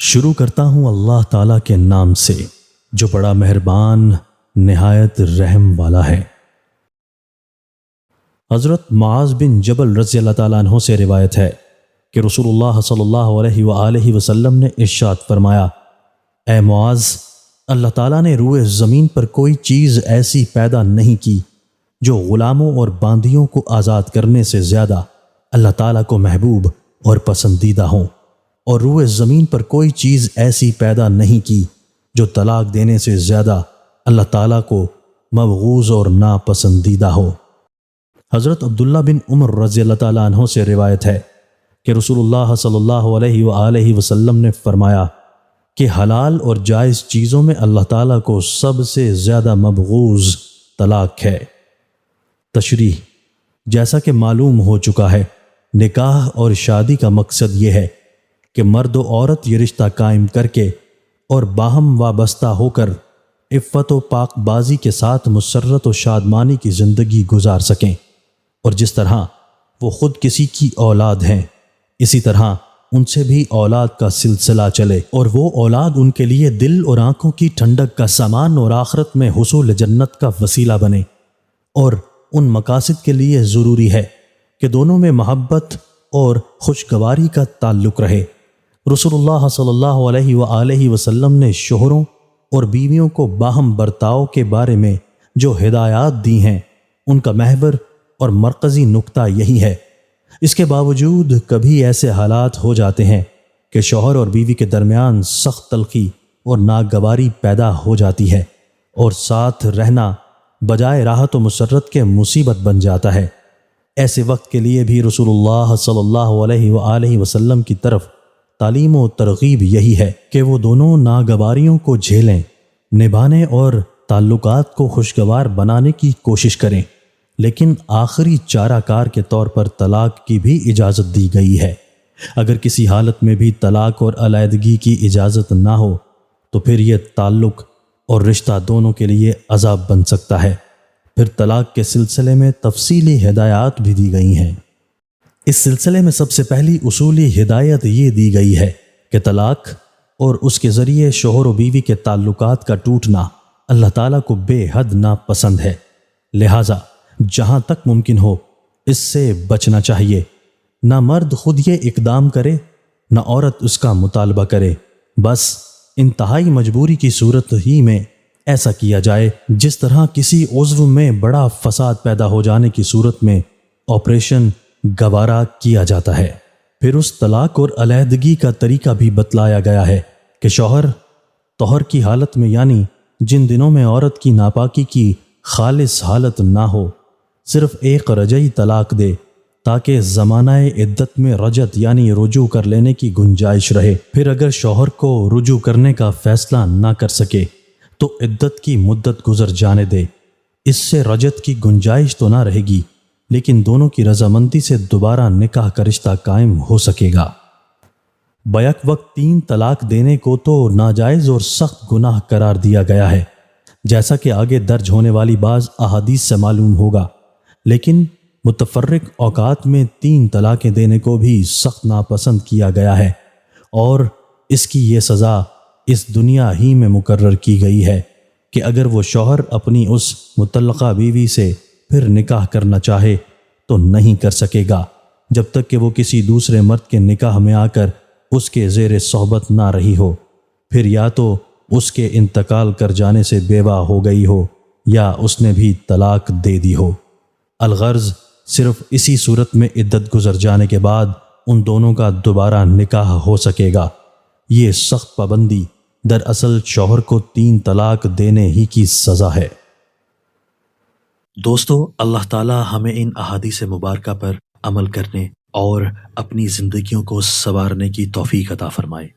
شروع کرتا ہوں اللہ تعالیٰ کے نام سے جو بڑا مہربان نہایت رحم والا ہے۔ حضرت معاذ بن جبل رضی اللہ تعالیٰ عنہ سے روایت ہے کہ رسول اللہ صلی اللہ علیہ وآلہ وسلم نے ارشاد فرمایا، اے معاذ، اللہ تعالیٰ نے روئے زمین پر کوئی چیز ایسی پیدا نہیں کی جو غلاموں اور باندیوں کو آزاد کرنے سے زیادہ اللہ تعالیٰ کو محبوب اور پسندیدہ ہوں، اور روئے زمین پر کوئی چیز ایسی پیدا نہیں کی جو طلاق دینے سے زیادہ اللہ تعالیٰ کو مبغوض اور ناپسندیدہ ہو۔ حضرت عبداللہ بن عمر رضی اللہ تعالیٰ عنہ سے روایت ہے کہ رسول اللہ صلی اللہ علیہ وآلہ وسلم نے فرمایا کہ حلال اور جائز چیزوں میں اللہ تعالیٰ کو سب سے زیادہ مبغوض طلاق ہے۔ تشریح: جیسا کہ معلوم ہو چکا ہے، نکاح اور شادی کا مقصد یہ ہے کہ مرد و عورت یہ رشتہ قائم کر کے اور باہم وابستہ ہو کر عفت و پاک بازی کے ساتھ مسرت و شادمانی کی زندگی گزار سکیں، اور جس طرح وہ خود کسی کی اولاد ہیں اسی طرح ان سے بھی اولاد کا سلسلہ چلے، اور وہ اولاد ان کے لیے دل اور آنکھوں کی ٹھنڈک کا سامان اور آخرت میں حصول جنت کا وسیلہ بنے۔ اور ان مقاصد کے لیے ضروری ہے کہ دونوں میں محبت اور خوشگواری کا تعلق رہے۔ رسول اللہ صلی اللہ علیہ وآلہ وسلم نے شوہروں اور بیویوں کو باہم برتاؤ کے بارے میں جو ہدایات دی ہیں ان کا محور اور مرکزی نقطہ یہی ہے۔ اس کے باوجود کبھی ایسے حالات ہو جاتے ہیں کہ شوہر اور بیوی کے درمیان سخت تلخی اور ناگواری پیدا ہو جاتی ہے، اور ساتھ رہنا بجائے راحت و مسرت کے مصیبت بن جاتا ہے۔ ایسے وقت کے لیے بھی رسول اللہ صلی اللہ علیہ وآلہ وسلم کی طرف تعلیم و ترغیب یہی ہے کہ وہ دونوں ناگواریوں کو جھیلیں، نبھانے اور تعلقات کو خوشگوار بنانے کی کوشش کریں، لیکن آخری چارہ کار کے طور پر طلاق کی بھی اجازت دی گئی ہے۔ اگر کسی حالت میں بھی طلاق اور علیحدگی کی اجازت نہ ہو تو پھر یہ تعلق اور رشتہ دونوں کے لیے عذاب بن سکتا ہے۔ پھر طلاق کے سلسلے میں تفصیلی ہدایات بھی دی گئی ہیں۔ اس سلسلے میں سب سے پہلی اصولی ہدایت یہ دی گئی ہے کہ طلاق اور اس کے ذریعے شوہر و بیوی کے تعلقات کا ٹوٹنا اللہ تعالیٰ کو بے حد ناپسند ہے، لہٰذا جہاں تک ممکن ہو اس سے بچنا چاہیے۔ نہ مرد خود یہ اقدام کرے نہ عورت اس کا مطالبہ کرے، بس انتہائی مجبوری کی صورت ہی میں ایسا کیا جائے، جس طرح کسی عضو میں بڑا فساد پیدا ہو جانے کی صورت میں آپریشن گوارا کیا جاتا ہے۔ پھر اس طلاق اور علیحدگی کا طریقہ بھی بتلایا گیا ہے کہ شوہر طہر کی حالت میں، یعنی جن دنوں میں عورت کی ناپاکی کی خالص حالت نہ ہو، صرف ایک رجعی طلاق دے تاکہ زمانہ عدت میں رجعت یعنی رجوع کر لینے کی گنجائش رہے۔ پھر اگر شوہر کو رجوع کرنے کا فیصلہ نہ کر سکے تو عدت کی مدت گزر جانے دے۔ اس سے رجعت کی گنجائش تو نہ رہے گی، لیکن دونوں کی رضامندی سے دوبارہ نکاح کا رشتہ قائم ہو سکے گا۔ بیک وقت 3 طلاق دینے کو تو ناجائز اور سخت گناہ قرار دیا گیا ہے، جیسا کہ آگے درج ہونے والی بعض احادیث سے معلوم ہوگا، لیکن متفرق اوقات میں 3 طلاقیں دینے کو بھی سخت ناپسند کیا گیا ہے، اور اس کی یہ سزا اس دنیا ہی میں مقرر کی گئی ہے کہ اگر وہ شوہر اپنی اس مطلقہ بیوی سے پھر نکاح کرنا چاہے تو نہیں کر سکے گا جب تک کہ وہ کسی دوسرے مرد کے نکاح میں آ کر اس کے زیر صحبت نہ رہی ہو، پھر یا تو اس کے انتقال کر جانے سے بیوہ ہو گئی ہو یا اس نے بھی طلاق دے دی ہو۔ الغرض صرف اسی صورت میں عدت گزر جانے کے بعد ان دونوں کا دوبارہ نکاح ہو سکے گا۔ یہ سخت پابندی دراصل شوہر کو 3 طلاق دینے ہی کی سزا ہے۔ دوستو، اللہ تعالی ہمیں ان احادیث مبارکہ پر عمل کرنے اور اپنی زندگیوں کو سنوارنے کی توفیق عطا فرمائے۔